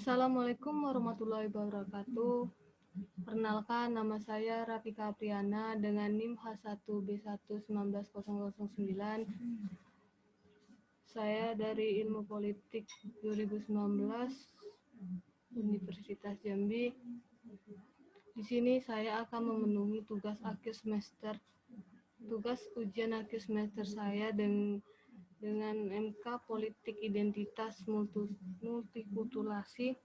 Assalamualaikum warahmatullahi wabarakatuh. Perkenalkan, nama saya Rafika Apriana dengan NIM H1B1 19009. Saya dari Ilmu Politik 2019 Universitas Jambi. Di sini saya akan memenuhi tugas ujian akhir semester saya dengan MK Politik Identitas Multikulturasi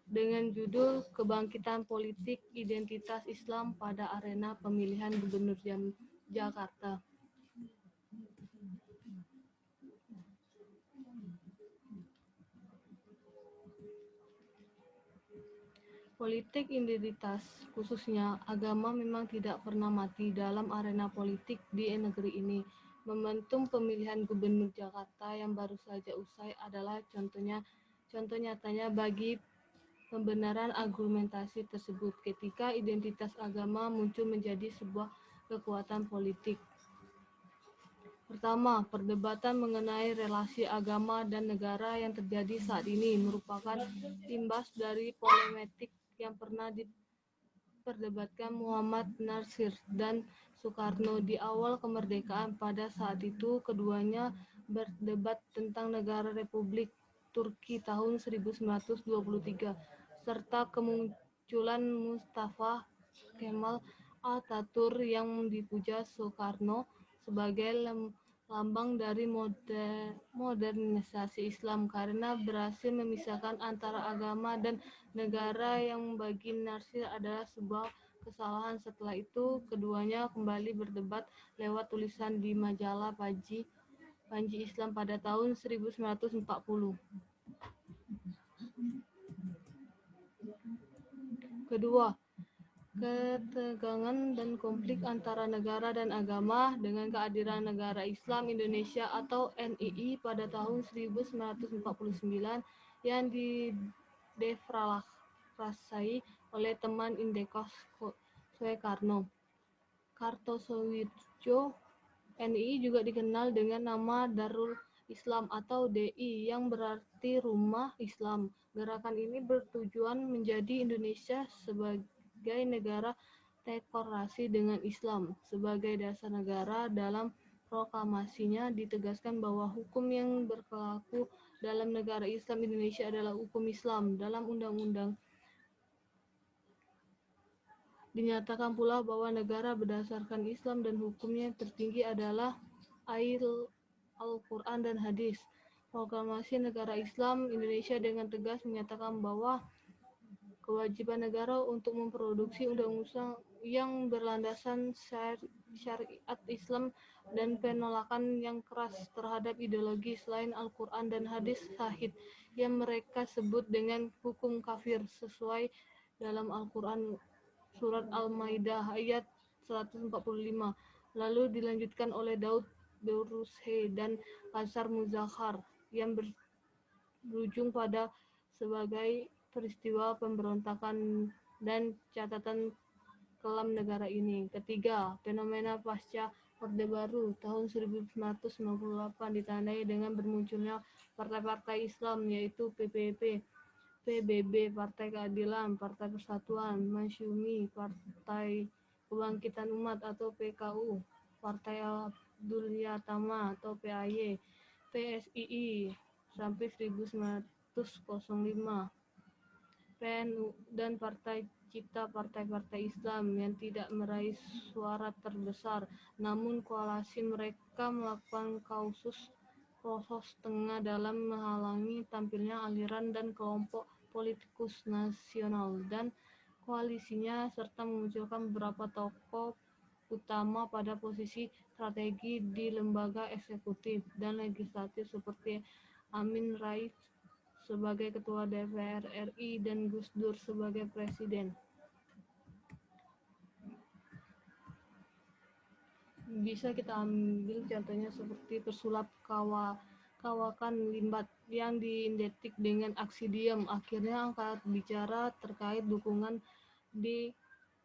dengan judul Kebangkitan Politik Identitas Islam pada Arena Pemilihan Gubernur Jakarta. Politik identitas, khususnya agama, memang tidak pernah mati dalam arena politik di negeri ini. Momentum pemilihan Gubernur Jakarta yang baru saja usai adalah contoh nyatanya bagi pembenaran argumentasi tersebut ketika identitas agama muncul menjadi sebuah kekuatan politik. Pertama, perdebatan mengenai relasi agama dan negara yang terjadi saat ini merupakan imbas dari polemik yang pernah diperdebatkan Muhammad Nasir dan Soekarno di awal kemerdekaan. Pada saat itu, keduanya berdebat tentang negara Republik Turki tahun 1923, serta kemunculan Mustafa Kemal Atatürk yang dipuja Soekarno sebagai lambang dari modernisasi Islam karena berhasil memisahkan antara agama dan negara yang bagi Nasir adalah sebuah kesalahan. Setelah itu, keduanya kembali berdebat lewat tulisan di majalah Panji Islam pada tahun 1940. Kedua, ketegangan dan konflik antara negara dan agama dengan kehadiran Negara Islam Indonesia atau NII pada tahun 1949 yang dideklarasikan oleh teman Indekos Soekarno, Kartosoewirjo. NII juga dikenal dengan nama Darul Islam atau DI yang berarti Rumah Islam. Gerakan ini bertujuan menjadi Indonesia sebagai negara teokrasi dengan Islam sebagai dasar negara. Dalam proklamasinya ditegaskan bahwa hukum yang berlaku dalam negara Islam Indonesia adalah hukum Islam. Dalam undang-undang dinyatakan pula bahwa negara berdasarkan Islam dan hukumnya tertinggi adalah Al-Quran dan Hadis. Proklamasi Negara Islam Indonesia dengan tegas menyatakan bahwa kewajiban negara untuk memproduksi undang-undang yang berlandaskan syariat Islam dan penolakan yang keras terhadap ideologi selain Al-Quran dan Hadis sahih yang mereka sebut dengan hukum kafir sesuai dalam Al-Quran Surat Al-Maidah ayat 145. Lalu dilanjutkan oleh Daud Berushe dan Qasar Muzaffar yang berujung pada sebagai peristiwa pemberontakan dan catatan kelam negara ini. Ketiga, fenomena pasca Orde Baru tahun 1998 ditandai dengan bermunculnya partai-partai Islam yaitu PBB, Partai Keadilan, Partai Persatuan, Masyumi, Partai Kebangkitan Umat atau PKU, Partai Abdul-Yatama atau PAY, PSII sampai 1905, PNU, dan Partai Cipta, partai-partai Islam yang tidak meraih suara terbesar. Namun koalisi mereka melakukan proses tengah dalam menghalangi tampilnya aliran dan kelompok politikus nasional dan koalisinya serta memunculkan beberapa tokoh utama pada posisi strategi di lembaga eksekutif dan legislatif seperti Amin Rais sebagai Ketua DPR RI dan Gus Dur sebagai Presiden. Bisa kita ambil contohnya seperti pesulap kawakan limbat yang diidentik dengan aksi diam. Akhirnya angkat bicara terkait dukungan di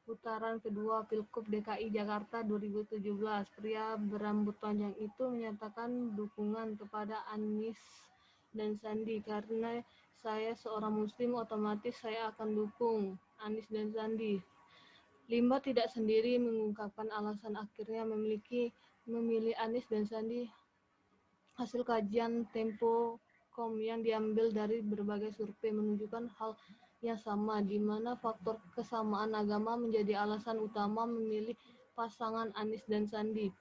putaran kedua Pilgub DKI Jakarta 2017. Pria berambut panjang itu menyatakan dukungan kepada Anies dan Sandi. Karena saya seorang muslim, otomatis saya akan dukung Anies dan Sandi. Limba tidak sendiri mengungkapkan alasan akhirnya memilih Anies dan Sandi. Hasil kajian Tempo.com yang diambil dari berbagai survei menunjukkan hal yang sama, di mana faktor kesamaan agama menjadi alasan utama memilih pasangan Anies dan Sandi.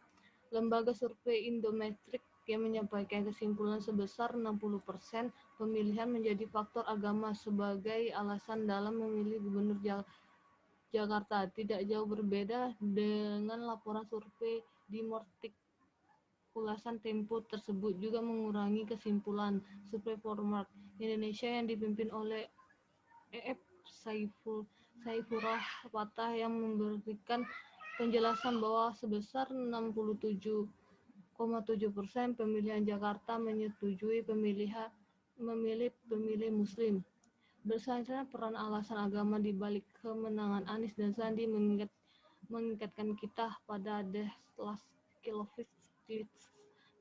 Lembaga survei Indometric yang menyampaikan kesimpulan sebesar 60% pemilihan menjadi faktor agama sebagai alasan dalam memilih gubernur Jakarta. Tidak jauh berbeda dengan laporan survei di Mortik. Ulasan Tempo tersebut juga mengurangi kesimpulan survei Forward Indonesia yang dipimpin oleh E.F. Saifullah Fatah yang memberikan penjelasan bahwa sebesar 67,7% pemilihan Jakarta menyetujui memilih pemilih Muslim. Berdasarkan peran alasan agama di balik kemenangan Anies dan Sandi mengingatkan kita pada The Last Kilofish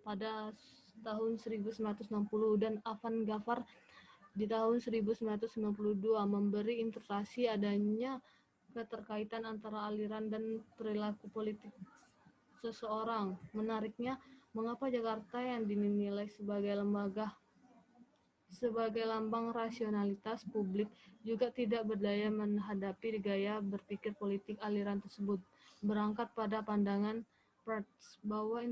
pada tahun 1960 dan Afan Ghaffar di tahun 1992 memberi ilustrasi adanya keterkaitan antara aliran dan perilaku politik seseorang. Menariknya, mengapa Jakarta yang dinilai sebagai lambang rasionalitas publik juga tidak berdaya menghadapi gaya berpikir politik aliran tersebut. Berangkat pada pandangan Prats bahwa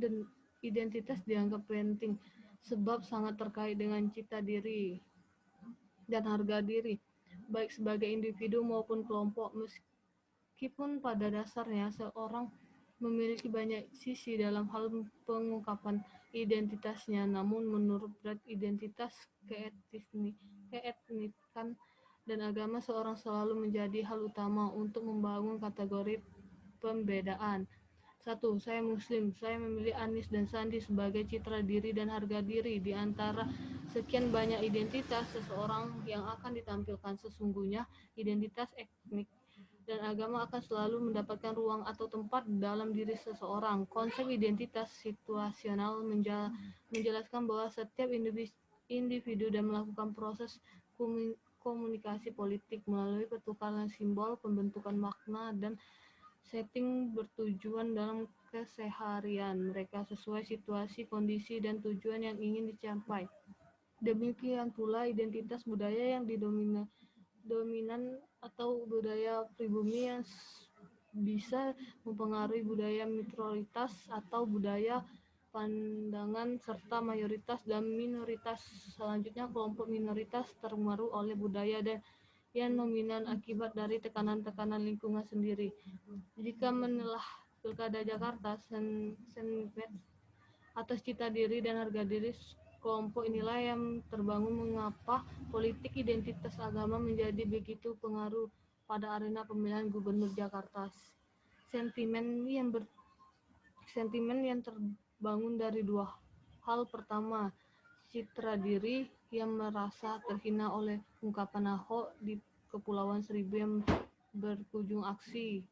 identitas dianggap penting sebab sangat terkait dengan cita diri dan harga diri, baik sebagai individu maupun kelompok. Meskipun pada dasarnya seorang memiliki banyak sisi dalam hal pengungkapan identitasnya, namun menurut Brad, identitas keetnikan dan agama seorang selalu menjadi hal utama untuk membangun kategori pembedaan. 1. Saya Muslim. Saya memilih Anies dan Sandi sebagai citra diri dan harga diri. Di antara sekian banyak identitas seseorang yang akan ditampilkan, sesungguhnya identitas etnik dan agama akan selalu mendapatkan ruang atau tempat dalam diri seseorang. Konsep identitas situasional menjelaskan bahwa setiap individu dan melakukan proses komunikasi politik melalui pertukaran simbol, pembentukan makna, dan setting bertujuan dalam keseharian mereka sesuai situasi, kondisi, dan tujuan yang ingin dicapai. Demikian pula identitas budaya yang dominan atau budaya pribumi yang bisa mempengaruhi budaya minoritas atau budaya pandangan serta mayoritas dan minoritas. Selanjutnya, kelompok minoritas terpengaruh oleh budaya dan yang dominan akibat dari tekanan-tekanan lingkungan sendiri. Jika menelah Pilkada Jakarta, sentimen atas cita diri dan harga diri kelompok inilah yang terbangun. Mengapa politik identitas agama menjadi begitu pengaruh pada arena pemilihan gubernur Jakarta? Sentimen yang terbangun dari dua hal. Pertama, citra diri yang merasa terhina oleh ungkapan Ahok di Kepulauan Seribu yang berujung aksi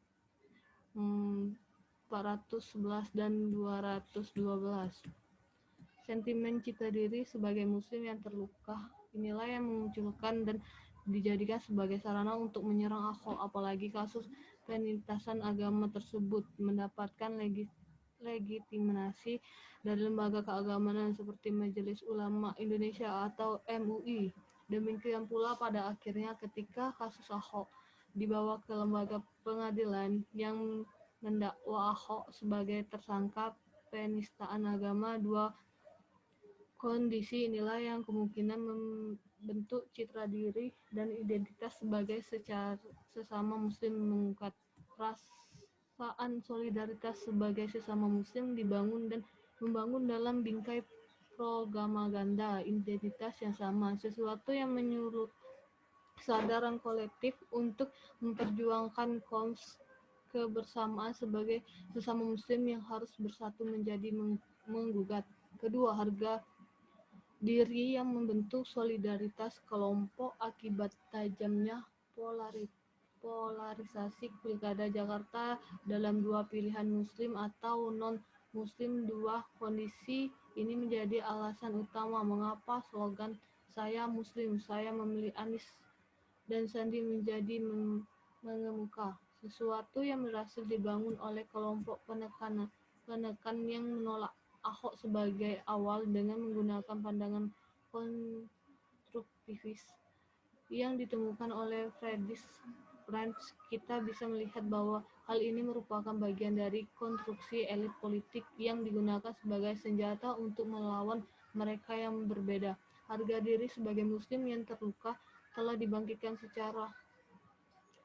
411 dan 212. Sentimen citra diri sebagai muslim yang terluka inilah yang memunculkan dan dijadikan sebagai sarana untuk menyerang Ahok, apalagi kasus penindasan agama tersebut mendapatkan legitimasi dari lembaga keagamaan seperti Majelis Ulama Indonesia atau MUI. Demikian pula pada akhirnya ketika kasus Ahok dibawa ke lembaga pengadilan yang mendakwa Ahok sebagai tersangka penistaan agama. Dua kondisi inilah yang kemungkinan membentuk citra diri dan identitas sebagai sesama muslim. Mengungkap perasaan solidaritas sebagai sesama muslim membangun dalam bingkai propaganda identitas yang sama, sesuatu yang menyulut kesadaran kolektif untuk memperjuangkan kebersamaan sebagai sesama muslim yang harus bersatu menjadi menggugat. Kedua, harga diri yang membentuk solidaritas kelompok akibat tajamnya polarisasi Pilkada Jakarta dalam dua pilihan muslim atau non Muslim. Dua kondisi ini menjadi alasan utama mengapa slogan "Saya Muslim, saya memilih Anies dan Sandi" menjadi mengemuka. Sesuatu yang berhasil dibangun oleh kelompok penekan yang menolak Ahok sebagai awal dengan menggunakan pandangan konstruktivis yang ditemukan oleh Friedrich Brandt. Kita bisa melihat bahwa hal ini merupakan bagian dari konstruksi elit politik yang digunakan sebagai senjata untuk melawan mereka yang berbeda. Harga diri sebagai Muslim yang terluka telah dibangkitkan secara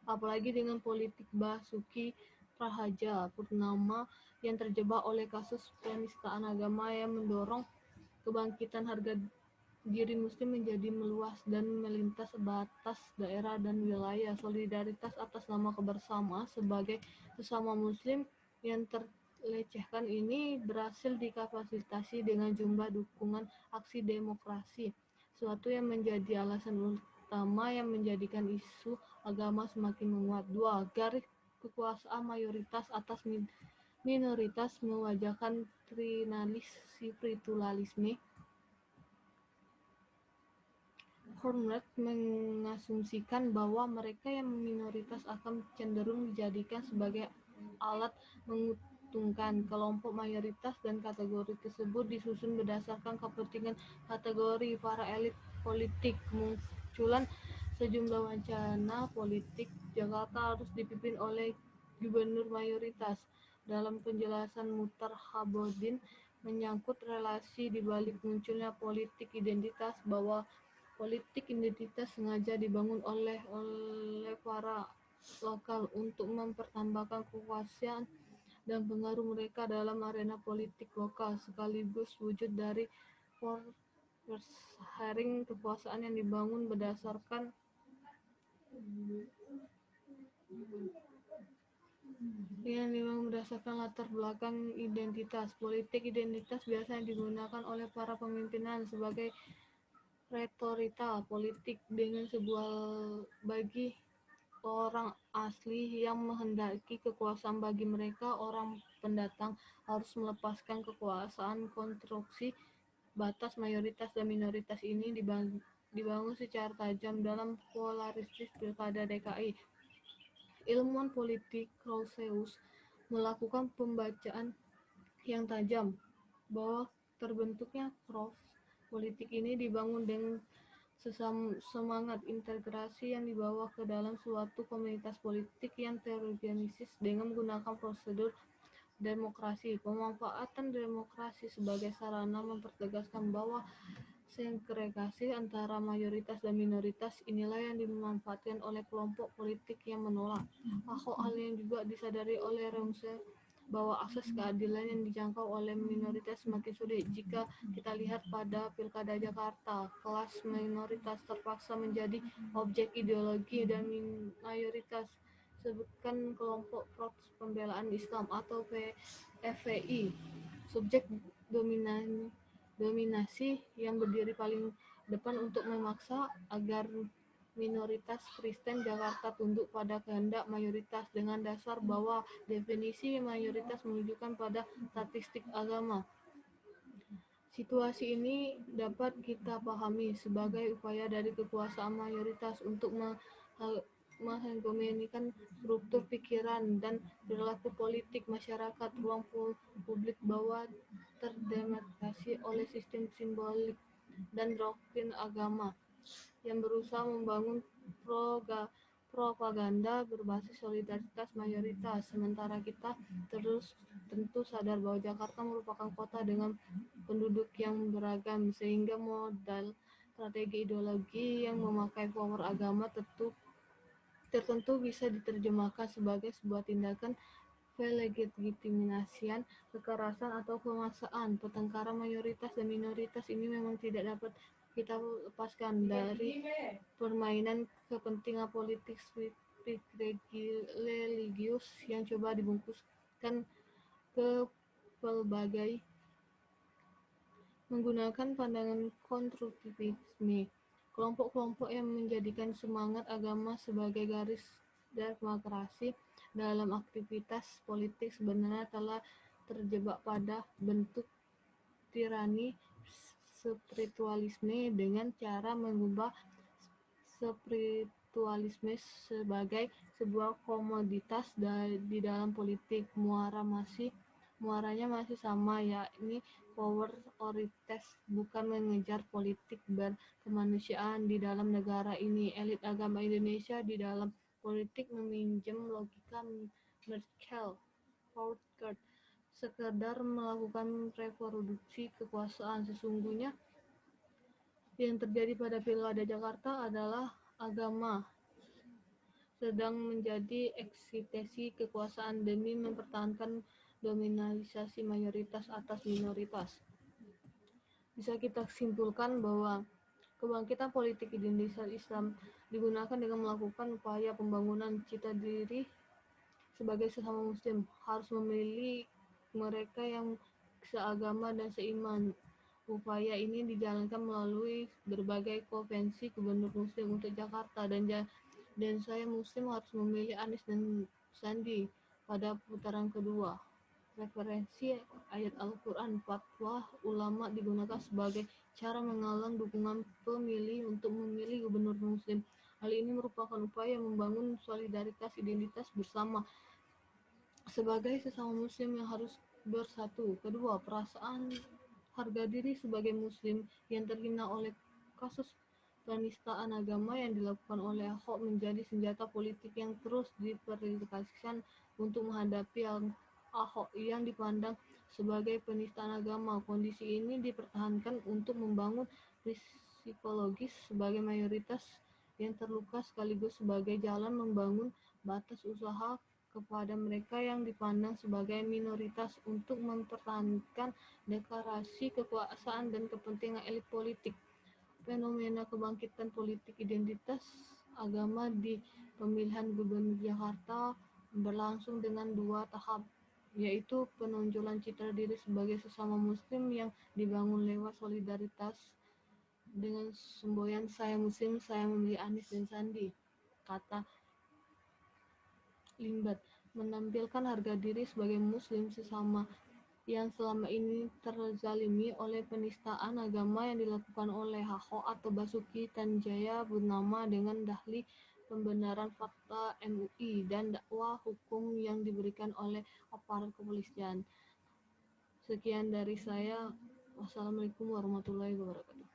apalagi dengan politik Basuki Raharja Purnama yang terjebak oleh kasus penistaan agama yang mendorong kebangkitan harga diri Muslim menjadi meluas dan melintas batas daerah dan wilayah. Solidaritas atas nama kebersamaan sebagai sesama Muslim yang terlecehkan ini berhasil dikapasitasi dengan jumlah dukungan aksi demokrasi, suatu yang menjadi alasan utama yang menjadikan isu agama semakin menguat. Dua, garis kekuasaan mayoritas atas minoritas mewajahkan trinalis spiritualisme. Hornet mengasumsikan bahwa mereka yang minoritas akan cenderung dijadikan sebagai alat menguntungkan kelompok mayoritas, dan kategori tersebut disusun berdasarkan kepentingan kategori para elit politik. Kemunculan sejumlah wacana politik Jakarta harus dipimpin oleh gubernur mayoritas. Dalam penjelasan Muhtar Habodin menyangkut relasi di balik munculnya politik identitas, bahwa politik identitas sengaja dibangun oleh para lokal untuk mempertambahkan kekuasaan dan pengaruh mereka dalam arena politik lokal, sekaligus wujud dari power sharing kekuasaan yang dibangun berdasarkan latar belakang identitas. Politik identitas biasanya digunakan oleh para pemimpinan sebagai retorika politik dengan sebuah bagi orang asli yang menghendaki kekuasaan. Bagi mereka, orang pendatang harus melepaskan kekuasaan. Konstruksi batas mayoritas dan minoritas ini dibangun secara tajam dalam polarisasi Pilkada DKI. Ilmuwan politik Clausius melakukan pembacaan yang tajam bahwa terbentuknya cross politik ini dibangun dengan semangat integrasi yang dibawa ke dalam suatu komunitas politik yang terorganisir dengan menggunakan prosedur demokrasi. Pemanfaatan demokrasi sebagai sarana mempertegaskan bahwa segregasi antara mayoritas dan minoritas inilah yang dimanfaatkan oleh kelompok politik yang menolak Ahok. Hal yang juga disadari oleh Ramsey bahwa akses keadilan yang dijangkau oleh minoritas semakin sulit. Jika kita lihat pada Pilkada Jakarta, kelas minoritas terpaksa menjadi objek ideologi dan mayoritas, sebutkan kelompok Front Pembelaan Islam atau FPI, subjek dominasi yang berdiri paling depan untuk memaksa agar minoritas Kristen Jakarta tunduk pada kehendak mayoritas dengan dasar bahwa definisi mayoritas menunjukkan pada statistik agama. Situasi ini dapat kita pahami sebagai upaya dari kekuasaan mayoritas untuk menghegemonikan struktur pikiran dan perilaku politik masyarakat. Ruang publik bawah terdemarkasi oleh sistem simbolik dan doktrin agama yang berusaha membangun propaganda berbasis solidaritas mayoritas. Sementara kita tentu sadar bahwa Jakarta merupakan kota dengan penduduk yang beragam, sehingga modal strategi ideologi yang memakai power agama tertentu bisa diterjemahkan sebagai sebuah tindakan pelegitimasian kekerasan atau pemaksaan. Pertengkaran mayoritas dan minoritas ini memang tidak dapat kita lepaskan dari permainan kepentingan politik religius yang coba dibungkuskan ke pelbagai menggunakan pandangan konstruktivisme. Kelompok-kelompok yang menjadikan semangat agama sebagai garis demokrasi dalam aktivitas politik sebenarnya telah terjebak pada bentuk tirani spiritualisme dengan cara mengubah spiritualisme sebagai sebuah komoditas di dalam politik. Muaranya masih sama, yakni power oriented, bukan mengejar politik berkemanusiaan di dalam negara ini. Elit agama Indonesia di dalam politik meminjam logika Merkel Foucault, sekedar melakukan reproduksi kekuasaan. Sesungguhnya yang terjadi pada Pilkada Jakarta adalah agama sedang menjadi eksitesi kekuasaan demi mempertahankan dominasi mayoritas atas minoritas. Bisa kita simpulkan bahwa kebangkitan politik identitas Islam digunakan dengan melakukan upaya pembangunan citra diri sebagai sesama muslim, harus memilih mereka yang seagama dan seiman. Upaya ini dijalankan melalui berbagai konvensi gubernur muslim untuk Jakarta, dan saya muslim harus memilih Anies dan Sandi pada putaran kedua. Referensi ayat Al-Quran, fatwa ulama digunakan sebagai cara menggalang dukungan pemilih untuk memilih gubernur muslim. Hal ini merupakan upaya membangun solidaritas identitas bersama sebagai sesama muslim yang harus bersatu. Kedua, perasaan harga diri sebagai muslim yang terhina oleh kasus penistaan agama yang dilakukan oleh Ahok menjadi senjata politik yang terus diperlihatkan untuk menghadapi Ahok yang dipandang sebagai penistaan agama. Kondisi ini dipertahankan untuk membangun psikologis sebagai mayoritas yang terluka sekaligus sebagai jalan membangun batas usaha kepada mereka yang dipandang sebagai minoritas untuk mempertahankan deklarasi kekuasaan dan kepentingan elit politik. Fenomena kebangkitan politik identitas agama di pemilihan gubernur Jakarta berlangsung dengan dua tahap, yaitu penonjolan citra diri sebagai sesama muslim yang dibangun lewat solidaritas dengan semboyan saya muslim, saya memilih Anies dan Sandi. Kata Lingbat menampilkan harga diri sebagai muslim sesama yang selama ini terzalimi oleh penistaan agama yang dilakukan oleh Ahok atau Basuki Tjahjanurnama dengan dalih pembenaran fakta MUI dan dakwah hukum yang diberikan oleh aparat kepolisian. Sekian dari saya. Wassalamualaikum warahmatullahi wabarakatuh.